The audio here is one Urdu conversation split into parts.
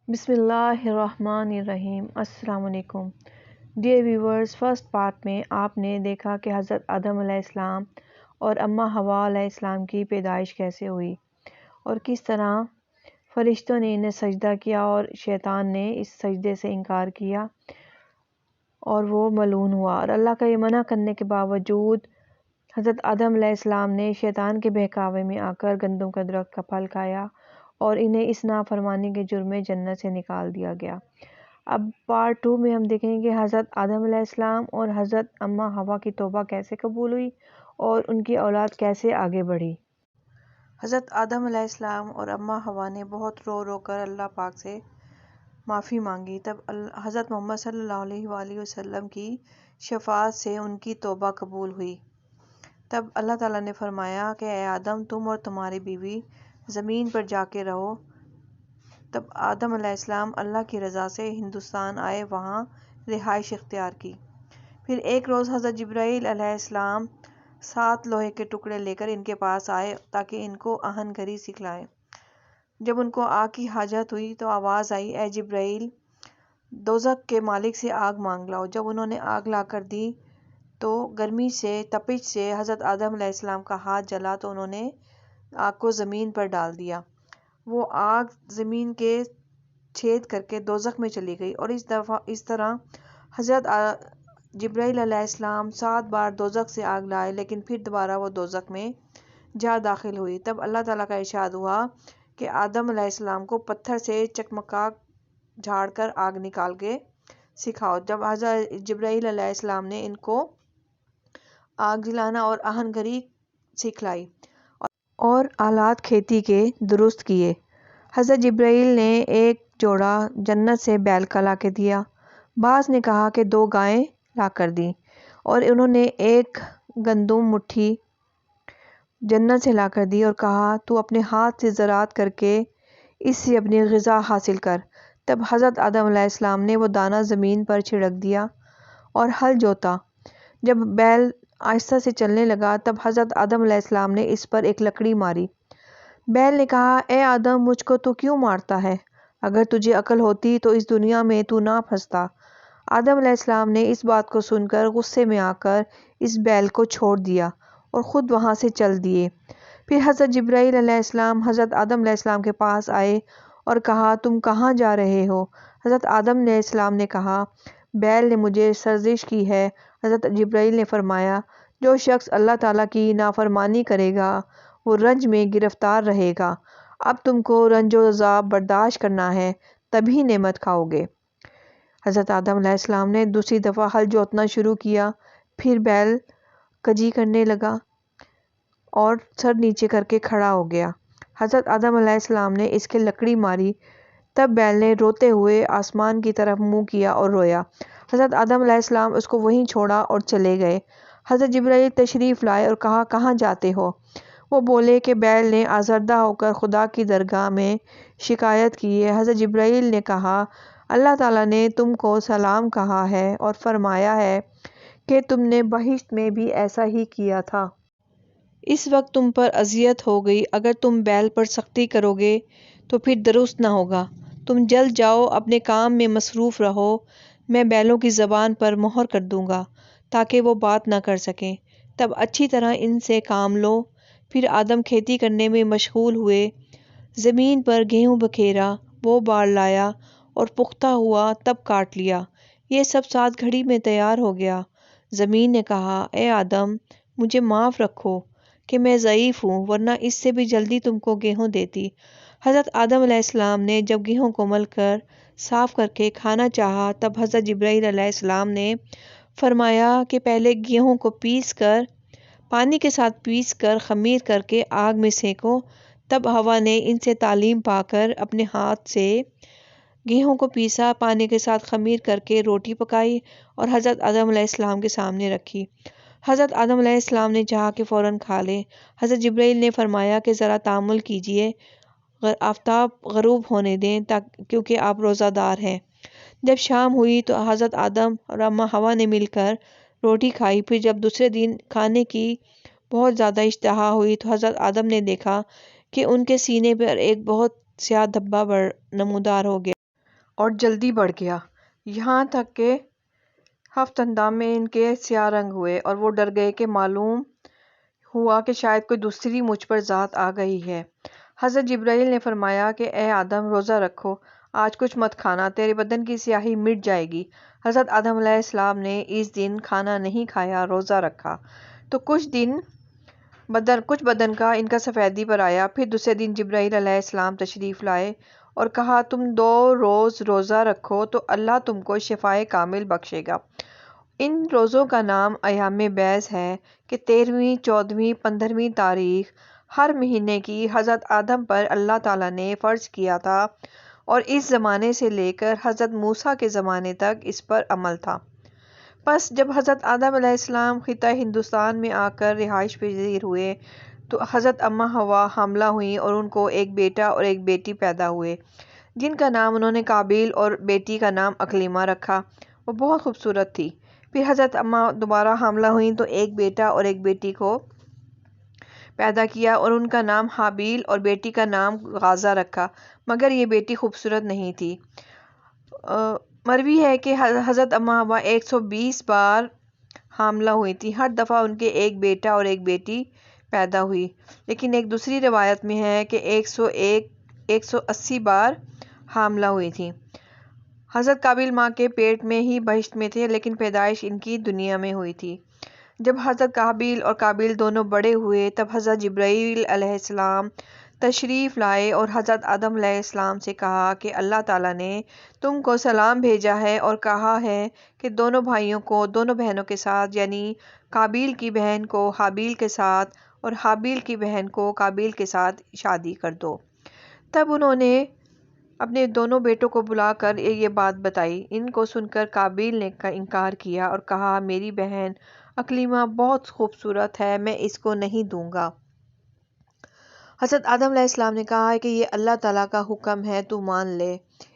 بسم اللہ الرحمن الرحیم۔ السلام علیکم ڈیئر ویورز، فرسٹ پارٹ میں آپ نے دیکھا کہ حضرت آدم علیہ السلام اور اماں حوا علیہ السلام کی پیدائش کیسے ہوئی اور کس طرح فرشتوں نے انہیں سجدہ کیا اور شیطان نے اس سجدے سے انکار کیا اور وہ ملعون ہوا، اور اللہ کا یہ منع کرنے کے باوجود حضرت آدم علیہ السلام نے شیطان کے بہکاوے میں آ کر گندم کا درخت کا پھل کھایا اور انہیں اس نافرمانی کے جرم میں جنت سے نکال دیا گیا۔ اب پارٹ 2 میں ہم دیکھیں گے کہ حضرت آدم علیہ السلام اور حضرت اماں حوا کی توبہ کیسے قبول ہوئی اور ان کی اولاد کیسے آگے بڑھی۔ حضرت آدم علیہ السلام اور اماں حوا نے بہت رو رو کر اللہ پاک سے معافی مانگی، تب حضرت محمد صلی اللہ علیہ وآلہ وسلم کی شفاعت سے ان کی توبہ قبول ہوئی۔ تب اللہ تعالیٰ نے فرمایا کہ اے آدم، تم اور تمہاری بیوی زمین پر جا کے رہو۔ تب آدم علیہ السلام اللہ کی رضا سے ہندوستان آئے، وہاں رہائش اختیار کی۔ پھر ایک روز حضرت جبرائیل علیہ السلام 7 لوہے کے ٹکڑے لے کر ان کے پاس آئے تاکہ ان کو آہن گری سکھلائیں۔ جب ان کو آگ کی حاجت ہوئی تو آواز آئی، اے جبرائیل، دوزخ کے مالک سے آگ مانگ لاؤ۔ جب انہوں نے آگ لا کر دی تو گرمی سے، تپش سے حضرت آدم علیہ السلام کا ہاتھ جلا تو انہوں نے آگ کو زمین پر ڈال دیا۔ وہ آگ زمین کے چھید کر کے دوزخ میں چلی گئی، اور اس طرح حضرت جبرائیل علیہ السلام 7 بار دوزخ سے آگ لائے، لیکن پھر دوبارہ وہ دوزخ میں جا داخل ہوئی۔ تب اللہ تعالیٰ کا ارشاد ہوا کہ آدم علیہ السلام کو پتھر سے چکمکا جھاڑ کر آگ نکال کے سکھاؤ۔ جب حضرت جبرائیل علیہ السلام نے ان کو آگ جلانا اور آہن گری سکھلائی اور آلات کھیتی کے درست کیے۔ حضرت جبرائیل نے ایک جوڑا جنت سے بیل کا لا کے دیا، بعض نے کہا کہ 2 گائیں لا کر دیں، اور انہوں نے ایک گندم مٹھی جنت سے لا کر دی اور کہا تو اپنے ہاتھ سے زراعت کر کے اس سے اپنی غذا حاصل کر۔ تب حضرت آدم علیہ السلام نے وہ دانہ زمین پر چھڑک دیا اور ہل جوتا۔ جب بیل آہستہ سے چلنے لگا تب حضرت آدم علیہ السلام نے اس پر ایک لکڑی ماری۔ بیل نے کہا، اے آدم، مجھ کو تو کیوں مارتا ہے؟ اگر تجھے عقل ہوتی تو اس دنیا میں تو نہ پھنستا۔ آدم علیہ السلام نے اس بات کو سن کر غصے میں آ کر اس بیل کو چھوڑ دیا اور خود وہاں سے چل دیے۔ پھر حضرت جبرائیل علیہ السلام حضرت آدم علیہ السلام کے پاس آئے اور کہا، تم کہاں جا رہے ہو؟ حضرت آدم علیہ السلام نے کہا، بیل نے مجھے سرزش کی ہے۔ حضرت جبرائیل نے فرمایا، جو شخص اللہ تعالیٰ کی نافرمانی کرے گا وہ رنج میں گرفتار رہے گا۔ اب تم کو رنج و عذاب برداشت کرنا ہے، تبھی نعمت کھاؤ گے۔ حضرت آدم علیہ السلام نے دوسری دفعہ ہل جوتنا شروع کیا، پھر بیل کجی کرنے لگا اور سر نیچے کر کے کھڑا ہو گیا۔ حضرت آدم علیہ السلام نے اس کے لکڑی ماری، تب بیل نے روتے ہوئے آسمان کی طرف منہ کیا اور رویا۔ حضرت آدم علیہ السلام اس کو وہیں چھوڑا اور چلے گئے۔ حضرت جبرائیل تشریف لائے اور کہا، کہاں جاتے ہو؟ وہ بولے کہ بیل نے آزردہ ہو کر خدا کی درگاہ میں شکایت کی ہے۔ حضرت جبرائیل نے کہا، اللہ تعالیٰ نے تم کو سلام کہا ہے اور فرمایا ہے کہ تم نے بہشت میں بھی ایسا ہی کیا تھا۔ اس وقت تم پر اذیت ہو گئی، اگر تم بیل پر سختی کرو گے تو پھر درست نہ ہوگا۔ تم جلد جاؤ، اپنے کام میں مصروف رہو، میں بیلوں کی زبان پر مہر کر دوں گا تاکہ وہ بات نہ کر سکیں۔ تب اچھی طرح ان سے کام لو۔ پھر آدم کھیتی کرنے میں مشغول ہوئے، زمین پر گیہوں بکھیرا، وہ باڑ لایا اور پختہ ہوا تب کاٹ لیا۔ یہ سب 7 گھڑی میں تیار ہو گیا۔ زمین نے کہا، اے آدم، مجھے معاف رکھو کہ میں ضعیف ہوں، ورنہ اس سے بھی جلدی تم کو گیہوں دیتی۔ حضرت آدم علیہ السلام نے جب گیہوں کو مل کر صاف کر کے کھانا چاہا تب حضرت جبرائیل علیہ السلام نے فرمایا کہ پہلے گیہوں کو پانی کے ساتھ پیس کر خمیر کر کے آگ میں سینکو۔ تب حوا نے ان سے تعلیم پا کر اپنے ہاتھ سے گیہوں کو پیسا، پانی کے ساتھ خمیر کر کے روٹی پکائی اور حضرت آدم علیہ السلام کے سامنے رکھی۔ حضرت آدم علیہ السلام نے چاہا کہ فوراً کھا لیں۔ حضرت جبرائیل نے فرمایا کہ ذرا تحمل کیجیے، آفتاب غروب ہونے دیں کیونکہ آپ روزہ دار ہیں۔ جب شام ہوئی تو حضرت آدم اور اماں حوا نے مل کر روٹی کھائی۔ پھر جب دوسرے دن کھانے کی بہت زیادہ اشتہا ہوئی تو حضرت آدم نے دیکھا کہ ان کے سینے پر ایک بہت سیاہ دھبا نمودار ہو گیا۔ اور جلدی بڑھ گیا، یہاں تک کہ ہفت اندام میں ان کے سیاہ رنگ ہوئے اور وہ ڈر گئے کہ معلوم ہوا کہ شاید کوئی دوسری مجھ پر ذات آ گئی ہے۔ حضرت جبرائیل نے فرمایا کہ اے آدم روزہ رکھو، آج کچھ مت کھانا، تیرے بدن کی سیاہی مٹ جائے گی۔ حضرت آدم علیہ السلام نے اس دن کھانا نہیں کھایا، روزہ رکھا تو کچھ بدن کا ان کا سفیدی پر آیا۔ پھر دوسرے دن جبرائیل علیہ السلام تشریف لائے اور کہا تم 2 روز روزہ رکھو تو اللہ تم کو شفائے کامل بخشے گا۔ ان روزوں کا نام ایام بیض ہے کہ 13ویں، 14ویں، 15ویں تاریخ ہر مہینے کی حضرت آدم پر اللہ تعالیٰ نے فرض کیا تھا اور اس زمانے سے لے کر حضرت موسیٰ کے زمانے تک اس پر عمل تھا۔ پس جب حضرت آدم علیہ السلام خطہ ہندوستان میں آ کر رہائش پذیر ہوئے تو حضرت اماں حوا حاملہ ہوئیں اور ان کو ایک بیٹا اور ایک بیٹی پیدا ہوئے، جن کا نام انہوں نے قابیل اور بیٹی کا نام اکلیمہ رکھا۔ وہ بہت خوبصورت تھی۔ پھر حضرت اماں دوبارہ حاملہ ہوئیں تو ایک بیٹا اور ایک بیٹی کو پیدا کیا اور ان کا نام حابیل اور بیٹی کا نام غازہ رکھا، مگر یہ بیٹی خوبصورت نہیں تھی۔ مروی ہے کہ حضرت اماں حوا 120 بار حاملہ ہوئی تھی، ہر دفعہ ان کے ایک بیٹا اور ایک بیٹی پیدا ہوئی، لیکن ایک دوسری روایت میں ہے کہ 180 بار حاملہ ہوئی تھی۔ حضرت قابیل ماں کے پیٹ میں ہی بہشت میں تھے، لیکن پیدائش ان کی دنیا میں ہوئی تھی۔ جب حضرت حابیل اور قابیل دونوں بڑے ہوئے تب حضرت جبرائیل علیہ السلام تشریف لائے اور حضرت آدم علیہ السلام سے کہا کہ اللہ تعالیٰ نے تم کو سلام بھیجا ہے اور کہا ہے کہ دونوں بھائیوں کو دونوں بہنوں کے ساتھ، یعنی قابیل کی بہن کو حابیل کے ساتھ اور حابیل کی بہن کو قابیل کے ساتھ شادی کر دو۔ تب انہوں نے اپنے دونوں بیٹوں کو بلا کر یہ بات بتائی۔ ان کو سن کر قابیل نے انکار کیا اور کہا میری بہن اکلیمہ بہت خوبصورت ہے، میں اس کو نہیں دوں گا۔ حضرت آدم علیہ السلام نے کہا کہ یہ اللہ تعالیٰ کا حکم ہے، تو مان لے۔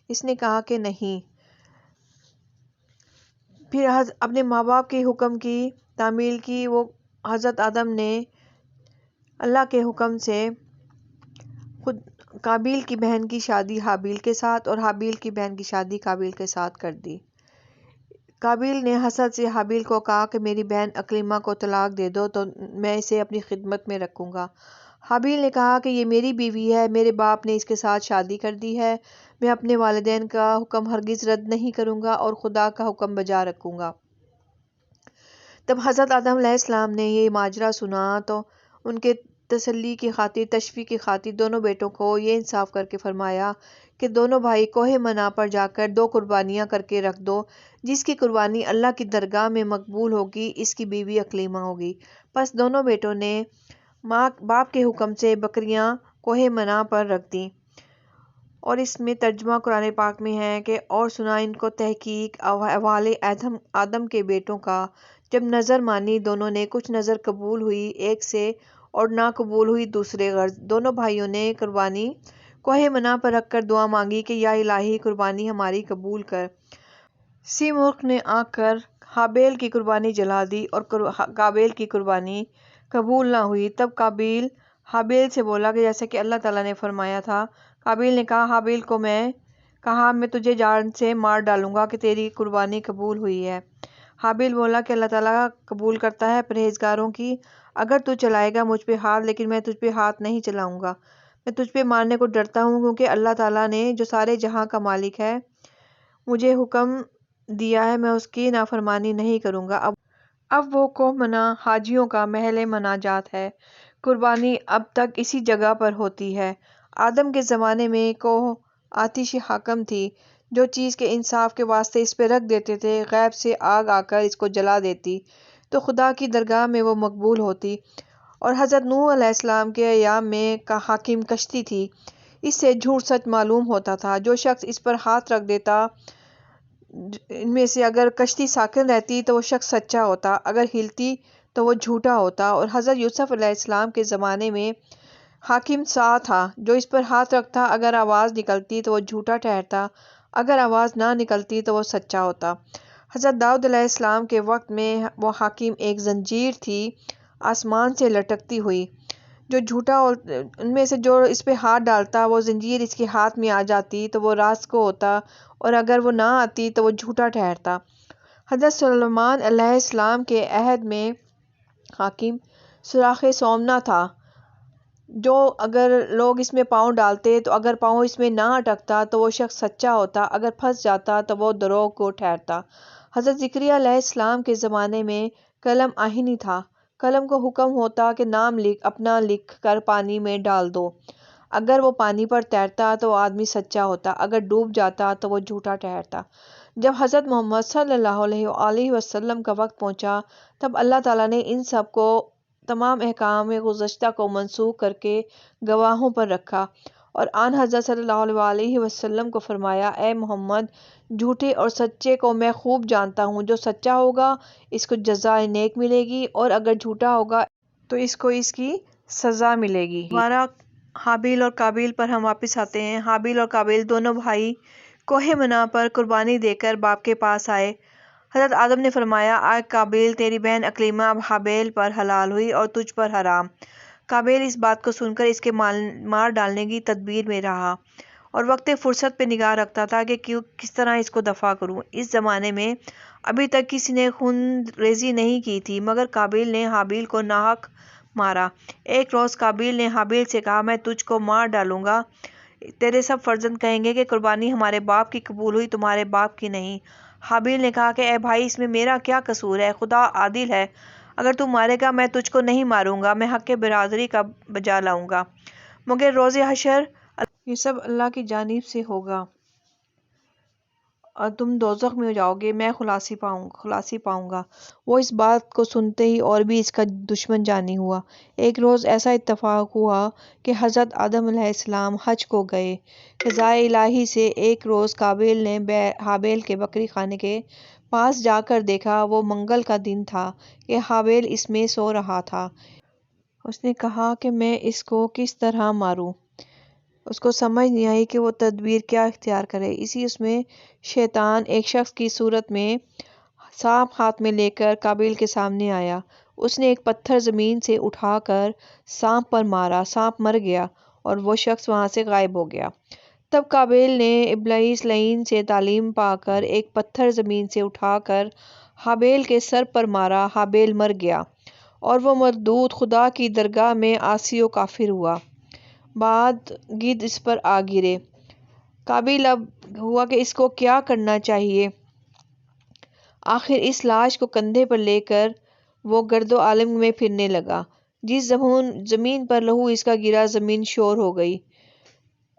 اس نے کہا کہ نہیں۔ پھر اپنے ماں باپ کے حکم کی تعمیل کی۔ وہ حضرت آدم نے اللہ کے حکم سے خود قابیل کی بہن کی شادی حابیل کے ساتھ اور حابیل کی بہن کی شادی قابیل کے ساتھ کر دی۔ قابیل نے حسد سے حابیل کو کہا کہ میری بہن اکلیمہ کو طلاق دے دو تو میں اسے اپنی خدمت میں رکھوں گا۔ حابیل نے کہا کہ یہ میری بیوی ہے، میرے باپ نے اس کے ساتھ شادی کر دی ہے، میں اپنے والدین کا حکم ہرگز رد نہیں کروں گا اور خدا کا حکم بجا رکھوں گا۔ تب حضرت آدم علیہ السلام نے یہ ماجرا سنا تو ان کے تسلی کی خاطر، تشفی کی خاطر دونوں بیٹوں کو یہ انصاف کر کے فرمایا کہ دونوں بھائی کوہ منا پر جا کر 2 قربانیاں کر کے رکھ دو، جس کی قربانی اللہ کی درگاہ میں مقبول ہوگی اس کی بیوی اکلیمہ ہوگی۔ پس دونوں بیٹوں نے باپ کے حکم سے بکریاں کوہ منا پر رکھ دیں، اور اس میں ترجمہ قرآن پاک میں ہے کہ اور سنا ان کو تحقیق احوال آدم کے بیٹوں کا، جب نظر مانی دونوں نے، کچھ نظر قبول ہوئی ایک سے اور نہ قبول ہوئی دوسرے غرض۔ دونوں بھائیوں نے قربانی کوہ منا پر رکھ کر دعا مانگی کہ یا الہی قربانی ہماری قبول کر۔ سیمرغ نے آ کر حابیل کی قربانی جلا دی اور قابیل کی قربانی قبول نہ ہوئی۔ تب قابیل حابیل سے بولا کہ جیسا کہ اللہ تعالیٰ نے فرمایا تھا۔ قابیل نے کہا حابیل کو میں تجھے جان سے مار ڈالوں گا کہ تیری قربانی قبول ہوئی ہے۔ حابیل بولا کہ اللہ تعالیٰ قبول کرتا ہے پرہیزگاروں کی، اگر تو چلائے گا مجھ پہ ہاتھ، لیکن میں تجھ پہ ہاتھ نہیں چلاؤں گا، میں تجھ پہ مارنے کو ڈرتا ہوں، کیونکہ اللہ تعالیٰ نے جو سارے جہاں کا مالک ہے مجھے حکم دیا ہے، میں اس کی نافرمانی نہیں کروں گا۔ اب وہ کوہ منا حاجیوں کا محل مناجات ہے، قربانی اب تک اسی جگہ پر ہوتی ہے۔ آدم کے زمانے میں کوہ آتش حاکم تھی، جو چیز کے انصاف کے واسطے اس پہ رکھ دیتے تھے، غیب سے آگ آ کر اس کو جلا دیتی تو خدا کی درگاہ میں وہ مقبول ہوتی۔ اور حضرت نوح علیہ السلام کے ایام میں حاکم کشتی تھی، اس سے جھوٹ سچ معلوم ہوتا تھا۔ جو شخص اس پر ہاتھ رکھ دیتا ان میں سے، اگر کشتی ساکن رہتی تو وہ شخص سچا ہوتا، اگر ہلتی تو وہ جھوٹا ہوتا۔ اور حضرت یوسف علیہ السلام کے زمانے میں حاکم سا تھا، جو اس پر ہاتھ رکھتا، اگر آواز نکلتی تو وہ جھوٹا ٹھہرتا، اگر آواز نہ نکلتی تو وہ سچا ہوتا۔ حضرت داؤد علیہ السلام کے وقت میں وہ حاکم ایک زنجیر تھی آسمان سے لٹکتی ہوئی، جو جھوٹا ان میں سے جو اس پہ ہاتھ ڈالتا وہ زنجیر اس کے ہاتھ میں آ جاتی تو وہ راست کو ہوتا، اور اگر وہ نہ آتی تو وہ جھوٹا ٹھہرتا۔ حضرت سلیمان علیہ السلام کے عہد میں حاکم سوراخ سومنا تھا، جو اگر لوگ اس میں پاؤں ڈالتے تو اگر پاؤں اس میں نہ اٹکتا تو وہ شخص سچا ہوتا، اگر پھنس جاتا تو وہ دروغ کو ٹھہرتا۔ حضرت زکریا علیہ السلام کے زمانے میں قلم آہنی تھا۔ قلم کو حکم ہوتا کہ نام اپنا لکھ کر پانی میں ڈال دو، اگر وہ پانی پر تیرتا تو وہ آدمی سچا ہوتا، اگر ڈوب جاتا تو وہ جھوٹا ٹھہرتا۔ جب حضرت محمد صلی اللہ علیہ وآلہ وسلم کا وقت پہنچا تب اللہ تعالیٰ نے ان سب کو تمام احکام گزشتہ کو منسوخ کر کے گواہوں پر رکھا، اور آن حضرت صلی اللہ علیہ وآلہ وسلم کو فرمایا، اے محمد، جھوٹے اور سچے کو میں خوب جانتا ہوں، جو سچا ہوگا اس کو جزائے نیک ملے گی، اور اگر جھوٹا ہوگا تو اس کو اس کی سزا ملے گی۔ دوبارہ حابیل اور قابیل پر ہم واپس آتے ہیں۔ حابیل اور قابیل دونوں بھائی کوہ منا پر قربانی دے کر باپ کے پاس آئے۔ حضرت آدم نے فرمایا، آج قابیل تیری بہن اکلیمہ اب حابیل پر حلال ہوئی اور تجھ پر حرام۔ قابیل اس بات کو سن کر اس کے مار ڈالنے کی تدبیر میں رہا اور وقت فرصت پہ نگاہ رکھتا تھا کہ کس طرح اس کو دفع کروں۔ اس زمانے میں ابھی تک کسی نے خون ریزی نہیں کی تھی، مگر قابیل نے حابیل کو ناحق مارا۔ ایک روز قابیل نے حابیل سے کہا، میں تجھ کو مار ڈالوں گا، تیرے سب فرزند کہیں گے کہ قربانی ہمارے باپ کی قبول ہوئی، تمہارے باپ کی نہیں۔ حابیل نے کہا کہ اے بھائی، اس میں میرا کیا قصور ہے؟ خدا عادل ہے، اگر تو مارے گا میں تجھ کو نہیں ماروں گا، میں حق برادری کا بجا لاؤں گا، مگر روز حشر یہ سب اللہ کی جانب سے ہوگا اور تم دوزخ میں جاؤ گے، میں خلاصی پاؤں گا۔ وہ اس بات کو سنتے ہی اور بھی اس کا دشمن جانی ہوا۔ ایک روز ایسا اتفاق ہوا کہ حضرت آدم علیہ السلام حج کو گئے۔ قضائے الہی سے ایک روز قابیل نے حابیل کے بکری خانے کے پاس جا کر دیکھا، وہ منگل کا دن تھا کہ حابیل اس میں سو رہا تھا۔ اس نے کہا کہ میں اس کو کس طرح ماروں؟ اس کو سمجھ نہیں آئی کہ وہ تدبیر کیا اختیار کرے۔ اس میں شیطان ایک شخص کی صورت میں سانپ ہاتھ میں لے کر قابیل کے سامنے آیا۔ اس نے ایک پتھر زمین سے اٹھا کر سانپ پر مارا، سانپ مر گیا اور وہ شخص وہاں سے غائب ہو گیا۔ تب قابیل نے ابلیس لعین سے تعلیم پا کر ایک پتھر زمین سے اٹھا کر حابیل کے سر پر مارا، حابیل مر گیا اور وہ مردود خدا کی درگاہ میں عاصی و کافر ہوا۔ بعد گید اس پر آ گرے۔ قابیل اب ہوا کہ اس کو کیا کرنا چاہیے۔ آخر اس لاش کو کندھے پر لے کر وہ گرد و عالم میں پھرنے لگا۔ جس زمین پر لہو اس کا گرا، زمین شور ہو گئی۔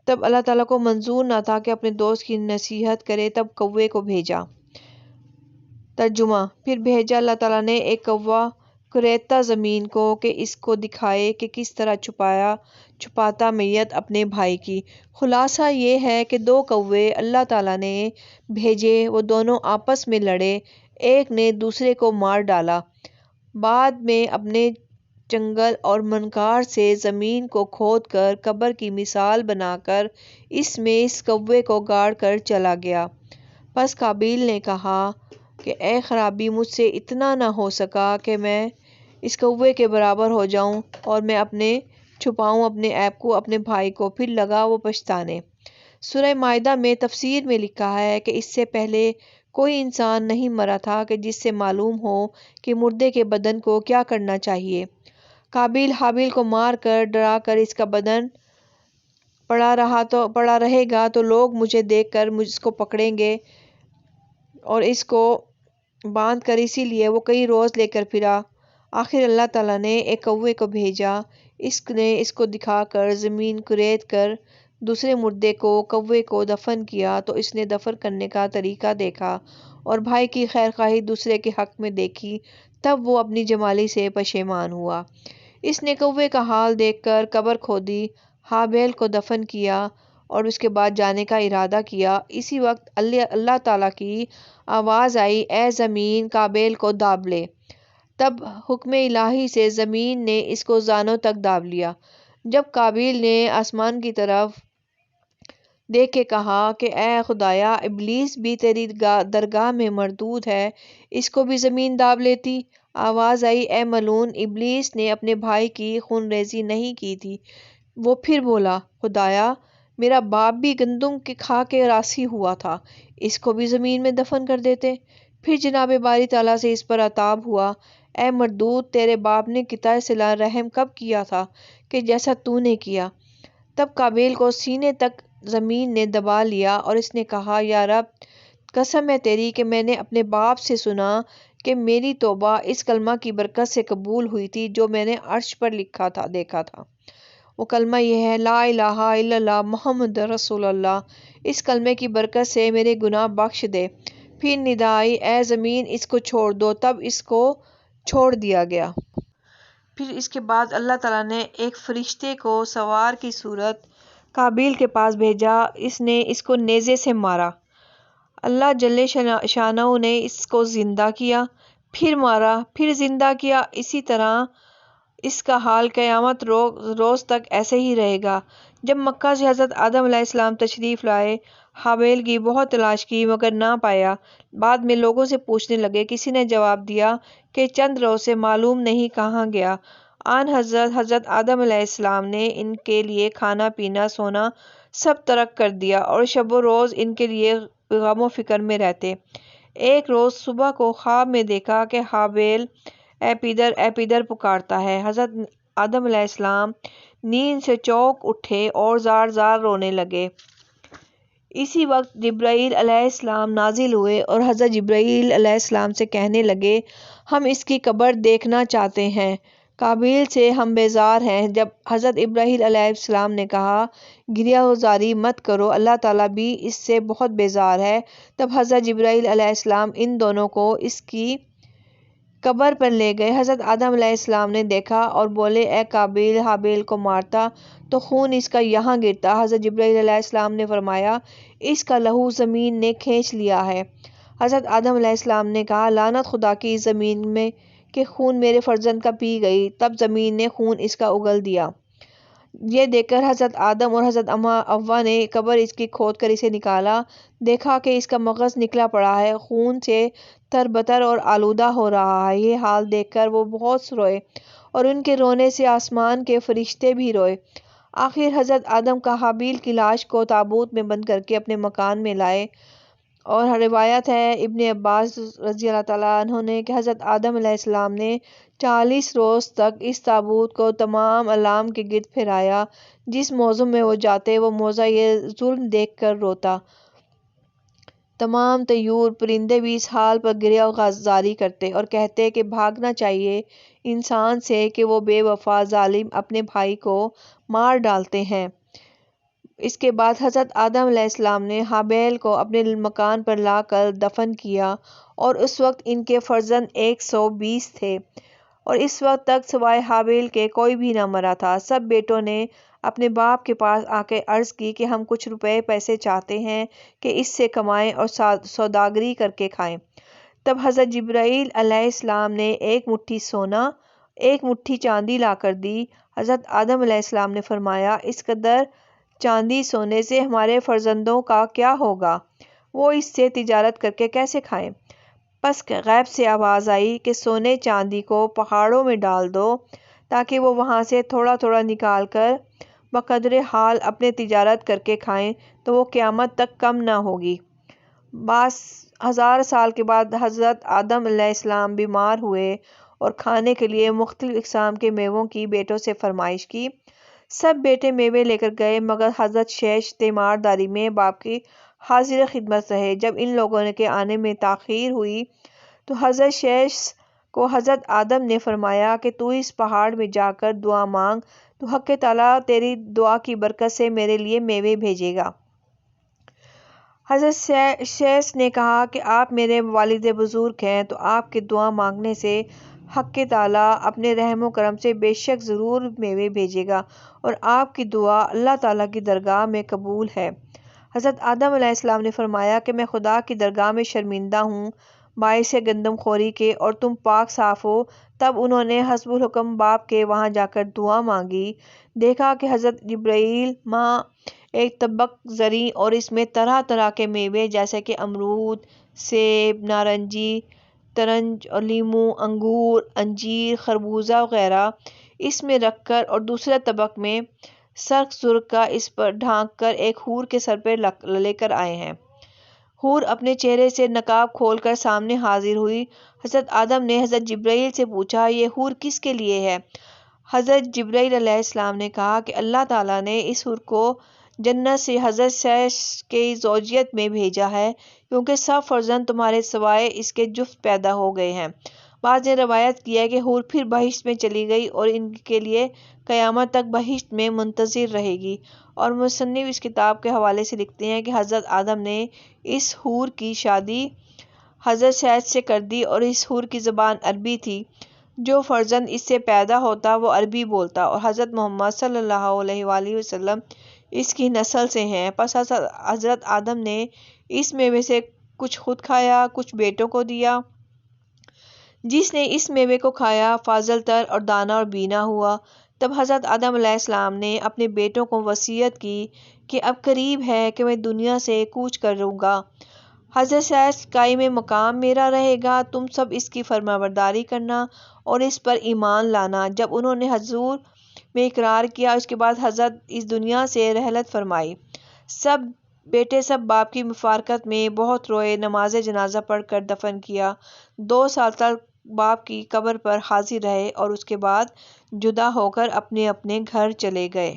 تب اللہ تعالیٰ کو منظور نہ تھا کہ اپنے دوست کی نصیحت کرے، تب کوے کو بھیجا۔ ترجمہ: پھر بھیجا اللہ تعالیٰ نے ایک کوا کریدتا زمین کو کہ اس کو دکھائے کہ کس طرح چھپاتا میت اپنے بھائی کی۔ خلاصہ یہ ہے کہ دو کوے اللہ تعالیٰ نے بھیجے، وہ دونوں آپس میں لڑے، ایک نے دوسرے کو مار ڈالا۔ بعد میں اپنے چنگل اور منقار سے زمین کو کھود کر قبر کی مثال بنا کر اس میں اس کوے کو گاڑ کر چلا گیا۔ پس قابیل نے کہا کہ اے خرابی، مجھ سے اتنا نہ ہو سکا کہ میں اس کوے کے برابر ہو جاؤں اور میں چھپاؤں اپنے عیب کو اپنے بھائی کو، پھر لگا وہ پچھتانے۔ سورہ مائدہ میں تفسیر میں لکھا ہے کہ اس سے پہلے کوئی انسان نہیں مرا تھا کہ جس سے معلوم ہو کہ مردے کے بدن کو کیا کرنا چاہیے۔ قابیل حابیل کو مار کر ڈرا کر اس کا بدن پڑا رہے گا تو لوگ مجھے دیکھ کر اس کو پکڑیں گے اور اس کو باندھ کر، اسی لیے وہ کئی روز لے کر پھرا۔ آخر اللہ تعالیٰ نے ایک کوے کو بھیجا، اس نے اس کو دکھا کر زمین کریت کر دوسرے مردے کو، کوے کو دفن کیا تو اس نے دفن کرنے کا طریقہ دیکھا اور بھائی کی خیرخواہی دوسرے کے حق میں دیکھی، تب وہ اپنی جمالی سے پشیمان ہوا۔ اس نے کوے کا حال دیکھ کر قبر کھودی، حابیل کو دفن کیا اور اس کے بعد جانے کا ارادہ کیا۔ اسی وقت اللہ تعالیٰ کی آواز آئی، اے زمین، قابیل کو داب لے۔ تب حکم الہی سے زمین نے اس کو زانوں تک داب لیا۔ جب قابیل نے آسمان کی طرف دیکھ کے کہا کہ اے خدایا، ابلیس بھی تیری درگاہ میں مردود ہے، اس کو بھی زمین داب لیتی۔ آواز آئی، اے ملعون، ابلیس نے اپنے بھائی کی خون ریزی نہیں کی تھی۔ وہ پھر بولا، خدایا، میرا باپ بھی گندم کے کھا کے راسی ہوا تھا، اس کو بھی زمین میں دفن کر دیتے۔ پھر جناب باری تعالیٰ سے اس پر عتاب ہوا، اے مردود، تیرے باپ نے قطع صلہ رحم کب کیا تھا کہ جیسا تو نے کیا؟ تب قابیل کو سینے تک زمین نے دبا لیا اور اس نے کہا، یا رب، قسم ہے تیری کہ میں نے اپنے باپ سے سنا کہ میری توبہ اس کلمہ کی برکت سے قبول ہوئی تھی جو میں نے عرش پر لکھا تھا دیکھا تھا۔ وہ کلمہ یہ ہے، لا الہ الا اللہ محمد رسول اللہ۔ اس کلمے کی برکت سے میرے گناہ بخش دے۔ پھر ندا آئی، اے زمین، اس کو چھوڑ دو۔ تب اس کو چھوڑ دیا گیا۔ پھر اس کے بعد اللہ تعالیٰ نے ایک فرشتے کو سوار کی صورت قابیل کے پاس بھیجا، اس نے اس کو نیزے سے مارا۔ اللہ جل شانہ نے اس کو زندہ کیا، پھر مارا، پھر زندہ کیا۔ اسی طرح اس کا حال قیامت روز تک ایسے ہی رہے گا۔ جب مکہ سے حضرت آدم علیہ السلام تشریف لائے، حابیل کی بہت تلاش کی مگر نہ پایا۔ بعد میں لوگوں سے پوچھنے لگے، کسی نے جواب دیا کہ چند روز سے معلوم نہیں کہاں گیا۔ آن حضرت آدم علیہ السلام نے ان کے لیے کھانا پینا سونا سب ترک کر دیا اور شب و روز ان کے لیے غم و فکر میں رہتے۔ ایک روز صبح کو خواب میں دیکھا کہ حابیل اے پیدر پکارتا ہے۔ حضرت آدم علیہ السلام نیند سے چونک اٹھے اور زار زار رونے لگے۔ اسی وقت جبرائیل علیہ السلام نازل ہوئے اور حضرت جبرائیل علیہ السلام سے کہنے لگے، ہم اس کی قبر دیکھنا چاہتے ہیں، قابیل سے ہم بیزار ہیں۔ جب حضرت ابراہیل علیہ السلام نے کہا، گریہ وزاری مت کرو، اللہ تعالیٰ بھی اس سے بہت بیزار ہے، تب حضرت جبرائیل علیہ السلام ان دونوں کو اس کی قبر پر لے گئے۔ حضرت آدم علیہ السلام نے دیکھا اور بولے، اے قابیل، حابیل کو مارتا تو خون اس کا یہاں گرتا۔ حضرت جبرائیل علیہ السلام نے فرمایا، اس کا لہو زمین نے کھینچ لیا ہے۔ حضرت آدم علیہ السلام نے کہا، لعنت خدا کی اس زمین میں کہ خون میرے فرزند کا پی گئی۔ تب زمین نے خون اس کا اگل دیا۔ یہ دیکھ کر حضرت آدم اور حضرت حوا نے قبر اس کی کھود کر اسے نکالا، دیکھا کہ اس کا مغز نکلا پڑا ہے، خون سے تربتر اور آلودہ ہو رہا ہے۔ یہ حال دیکھ کر وہ بہت روئے اور ان کے رونے سے آسمان کے فرشتے بھی روئے۔ آخر حضرت آدم کا حابیل کی لاش کو تابوت میں بند کر کے اپنے مکان میں لائے، اور روایت ہے ابن عباس رضی اللہ تعالیٰ عنہ نے کہ حضرت آدم علیہ السلام نے 40 روز تک اس تابوت کو تمام عالم کے گرد پھیرایا۔ جس موضع میں وہ جاتے، وہ موضع یہ ظلم دیکھ کر روتا۔ تمام طیور پرندے بھی اس حال پر گریہ وزاری کرتے اور کہتے کہ بھاگنا چاہیے انسان سے کہ وہ بے وفا ظالم اپنے بھائی کو مار ڈالتے ہیں۔ اس کے بعد حضرت آدم علیہ السلام نے حابیل کو اپنے مکان پر لا کر دفن کیا، اور اس وقت ان کے فرزند 120 تھے، اور اس وقت تک سوائے حابیل کے کوئی بھی نہ مرا تھا۔ سب بیٹوں نے اپنے باپ کے پاس آ کے عرض کی کہ ہم کچھ روپے پیسے چاہتے ہیں کہ اس سے کمائیں اور سوداگری کر کے کھائیں۔ تب حضرت جبرائیل علیہ السلام نے ایک مٹھی سونا، ایک مٹھی چاندی لا کر دی۔ حضرت آدم علیہ السلام نے فرمایا، اس قدر چاندی سونے سے ہمارے فرزندوں کا کیا ہوگا؟ وہ اس سے تجارت کر کے کیسے کھائیں؟ پس غیب سے آواز آئی کہ سونے چاندی کو پہاڑوں میں ڈال دو تاکہ وہ وہاں سے تھوڑا تھوڑا نکال کر بقدر حال اپنے تجارت کر کے کھائیں تو وہ قیامت تک کم نہ ہوگی۔ بعض ہزار سال کے بعد حضرت آدم علیہ السلام بیمار ہوئے اور کھانے کے لیے مختلف اقسام کے میووں کی بیٹوں سے فرمائش کی۔ سب بیٹے میوے لے کر گئے، مگر حضرت شیش تیمارداری میں باپ کی حاضر خدمت رہے۔ جب ان لوگوں کے آنے میں تاخیر ہوئی تو حضرت شیش کو حضرت آدم نے فرمایا کہ تو اس پہاڑ میں جا کر دعا مانگ تو حق تعالیٰ تیری دعا کی برکت سے میرے لیے میوے بھیجے گا۔ حضرت شیش نے کہا کہ آپ میرے والد بزرگ ہیں تو آپ کے دعا مانگنے سے حق تعالیٰ اپنے رحم و کرم سے بے شک ضرور میوے بھیجے گا، اور آپ کی دعا اللہ تعالیٰ کی درگاہ میں قبول ہے۔ حضرت آدم علیہ السلام نے فرمایا کہ میں خدا کی درگاہ میں شرمندہ ہوں باعث گندم خوری کے، اور تم پاک صاف ہو۔ تب انہوں نے حسب الحکم باپ کے وہاں جا کر دعا مانگی۔ دیکھا کہ حضرت جبرائیل ماں ایک طبق زریں اور اس میں طرح طرح کے میوے جیسے کہ امرود، سیب، نارنجی، ترنج اور لیموں، انگور، انجیر، خربوزہ وغیرہ اس میں رکھ کر اور دوسرے طبق میں سرخ سرخ کا اس پر ڈھانک کر ایک حور کے سر پہ لے کر آئے ہیں۔ حور اپنے چہرے سے نقاب کھول کر سامنے حاضر ہوئی۔ حضرت آدم نے حضرت جبرائیل سے پوچھا، یہ حور کس کے لیے ہے؟ حضرت جبرائیل علیہ السلام نے کہا کہ اللہ تعالیٰ نے اس حور کو جنت سے حضرت سیش کی زوجیت میں بھیجا ہے، کیونکہ سب فرزند تمہارے سوائے اس کے جفت پیدا ہو گئے ہیں۔ بعض نے روایت کیا کہ حور پھر بہشت میں چلی گئی اور ان کے لیے قیامت تک بہشت میں منتظر رہے گی۔ اور مصنف اس کتاب کے حوالے سے لکھتے ہیں کہ حضرت آدم نے اس حور کی شادی حضرت سیش سے کر دی اور اس حور کی زبان عربی تھی۔ جو فرزند اس سے پیدا ہوتا وہ عربی بولتا، اور حضرت محمد صلی اللہ علیہ وآلہ وسلم اس کی نسل سے ہیں۔ پس حضرت آدم نے اس میوے سے کچھ خود کھایا، کچھ بیٹوں کو دیا۔ جس نے اس میوے کو کھایا فاضل تر اور دانا اور بینا ہوا۔ تب حضرت آدم علیہ السلام نے اپنے بیٹوں کو وصیت کی کہ اب قریب ہے کہ میں دنیا سے کوچ کروں گا۔ حضرت سیش قائم مقام میرا رہے گا، تم سب اس کی فرمانبرداری کرنا اور اس پر ایمان لانا۔ جب انہوں نے حضور میں اقرار کیا، اس کے بعد حضرت اس دنیا سے رحلت فرمائی۔ سب بیٹے سب باپ کی مفارقت میں بہت روئے، نماز جنازہ پڑھ کر دفن کیا۔ 2 سال تک باپ کی قبر پر حاضر رہے اور اس کے بعد جدا ہو کر اپنے اپنے گھر چلے گئے۔